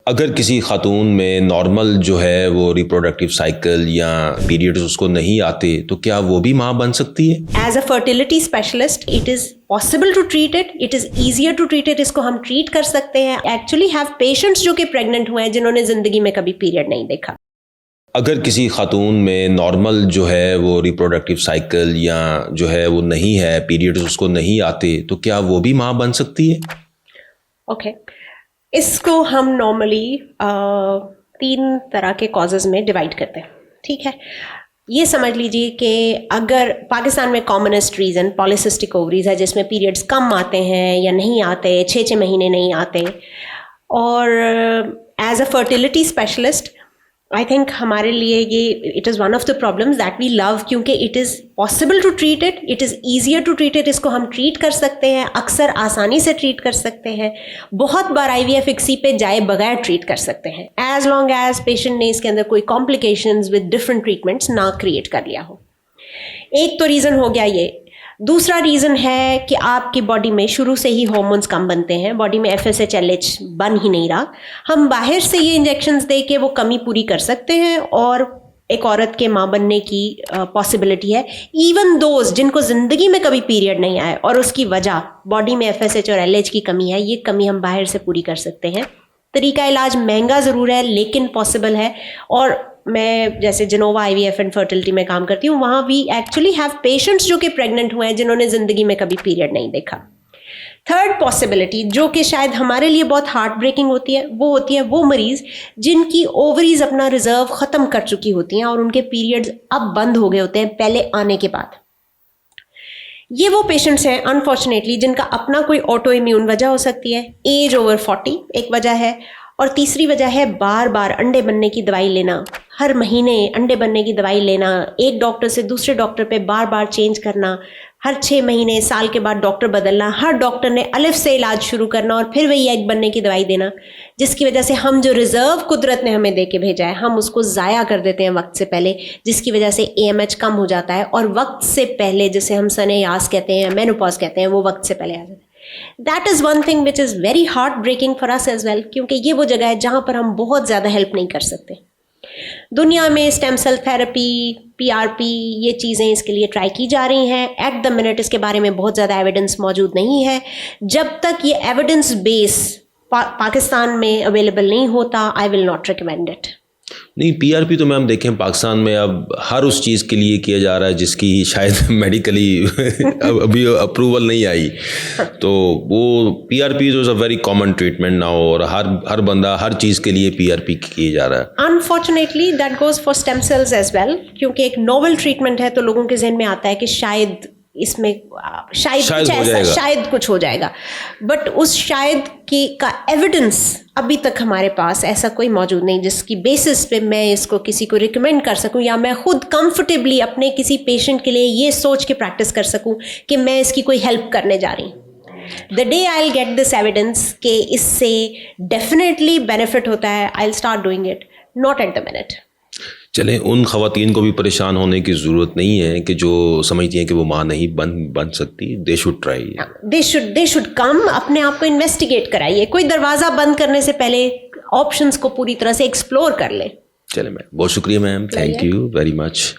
अगर किसी खातून में नॉर्मल जो है वो रिप्रोडक्टिव साइकिल या पीरियड्स उसको नहीं आते तो क्या वो भी माँ बन सकती है? As a fertility specialist it is possible to treat it is easier to treat it. इसको हम ट्रीट कर सकते हैं। एक्चुअली हैव पेशेंट्स जो कि प्रेग्नेंट हुए हैं जिन्होंने ज़िंदगी में कभी पीरियड नहीं देखा। अगर किसी खातून में नॉर्मल जो है वो रिप्रोडक्टिव साइकिल या जो है वो नहीं है, पीरियड्स उसको नहीं आते तो क्या वो भी माँ बन सकती है? ओके इसको हम नॉर्मली 3 तरह के कॉजेज़ में डिवाइड करते हैं। ठीक है, ये समझ लीजिए कि अगर पाकिस्तान में कॉमनेस्ट रीज़न पॉलीसिस्टिक ओवरीज है जिसमें पीरियड्स कम आते हैं या नहीं आते, 6 महीने नहीं आते, और as a fertility specialist I think हमारे लिए ये it is one of the problems that we love, क्योंकि it is possible to treat it is easier to treat it. इसको हम ट्रीट कर सकते हैं, अक्सर आसानी से ट्रीट कर सकते हैं। बहुत बार IVF ICSI पे जाए बगैर ट्रीट कर सकते हैं, एज लॉन्ग एज पेशेंट ने इसके अंदर कोई कॉम्प्लिकेशंस विद डिफरेंट ट्रीटमेंट्स ना क्रिएट कर लिया हो। एक तो रीज़न हो गया ये। दूसरा रीज़न है कि आपकी बॉडी में शुरू से ही हार्मोन्स कम बनते हैं, बॉडी में FSH LH बन ही नहीं रहा। हम बाहर से ये इंजेक्शंस दे के वो कमी पूरी कर सकते हैं और एक औरत के माँ बनने की पॉसिबिलिटी है। इवन दोज जिनको ज़िंदगी में कभी पीरियड नहीं आए और उसकी वजह बॉडी में FSH और LH की कमी है, ये कमी हम बाहर से पूरी कर सकते हैं। तरीका इलाज महंगा ज़रूर है लेकिन पॉसिबल है। और मैं जैसे जिनोवा IVF एंड फर्टिलिटी में काम करती हूँ, वहाँ वी एक्चुअली हैव पेशेंट्स जो कि प्रेग्नेंट हुए हैं जिन्होंने ज़िंदगी में कभी पीरियड नहीं देखा। थर्ड पॉसिबिलिटी जो कि शायद हमारे लिए बहुत हार्ट ब्रेकिंग होती है वो मरीज़ जिनकी ओवरीज अपना रिजर्व ख़त्म कर चुकी होती हैं और उनके पीरियड्स अब बंद हो गए होते हैं पहले आने के बाद। ये वो पेशेंट्स हैं अनफॉर्चुनेटली जिनका अपना कोई ऑटो इम्यून वजह हो सकती है, एज ओवर 40 एक वजह है, और तीसरी वजह है बार बार अंडे बनने की दवाई लेना, हर महीने अंडे बनने की दवाई लेना, एक डॉक्टर से दूसरे डॉक्टर पे बार बार चेंज करना, हर 6 महीने साल के बाद डॉक्टर बदलना, हर डॉक्टर ने अलग से इलाज शुरू करना और फिर वही एग बनने की दवाई देना, जिसकी वजह से हम जो रिजर्व कुदरत ने हमें दे के भेजा है हम उसको ज़ाया कर देते हैं वक्त से पहले, जिसकी वजह से AMH कम हो जाता है और वक्त से पहले जिसे हम सने-यास कहते हैं, मेनोपॉज कहते हैं, वो वक्त से पहले आ जाता है। That is one thing which is very heart breaking for us as well, क्योंकि ये वो जगह है जहाँ पर हम बहुत ज़्यादा हेल्प नहीं कर सकते। दुनिया में स्टेम सेल थेरेपी, PRP, ये चीज़ें इसके लिए ट्राई की जा रही हैं। एट द मिनट इसके बारे में बहुत ज़्यादा एविडेंस मौजूद नहीं है। जब तक ये एविडेंस बेस पाकिस्तान में अवेलेबल नहीं होता, I will not recommend it. नहीं, PRP तो मैम देखें पाकिस्तान में अब हर उस चीज़ के लिए किया जा रहा है जिसकी शायद मेडिकली अभी अप्रूवल नहीं आई, तो वो PRP is a very common treatment now और हर बंदा हर चीज़ के लिए PRP किया जा रहा है। Unfortunately that goes for stem cells as well, क्योंकि एक नोवेल ट्रीटमेंट है तो लोगों के जहन में आता है कि शायद इसमें शायद कुछ हो जाएगा, बट उस शायद का एविडेंस अभी तक हमारे पास ऐसा कोई मौजूद नहीं जिसकी बेसिस पे मैं इसको किसी को रिकमेंड कर सकूं या मैं खुद कंफर्टेबली अपने किसी पेशेंट के लिए ये सोच के प्रैक्टिस कर सकूं कि मैं इसकी कोई हेल्प करने जा रही हूँ। The day I will get this evidence कि इससे डेफिनेटली बेनिफिट होता है, I will start doing it, not at the minute. चलें, उन ख़वातीन को भी परेशान होने की ज़रूरत नहीं है कि जो समझती हैं कि वो माँ नहीं बन सकती। They should try, they should come, अपने आप को इन्वेस्टिगेट कराइए। कोई दरवाज़ा बंद करने से पहले ऑप्शंस को पूरी तरह से एक्सप्लोर कर ले। चलें मैम, बहुत शुक्रिया ma'am, thank you very much.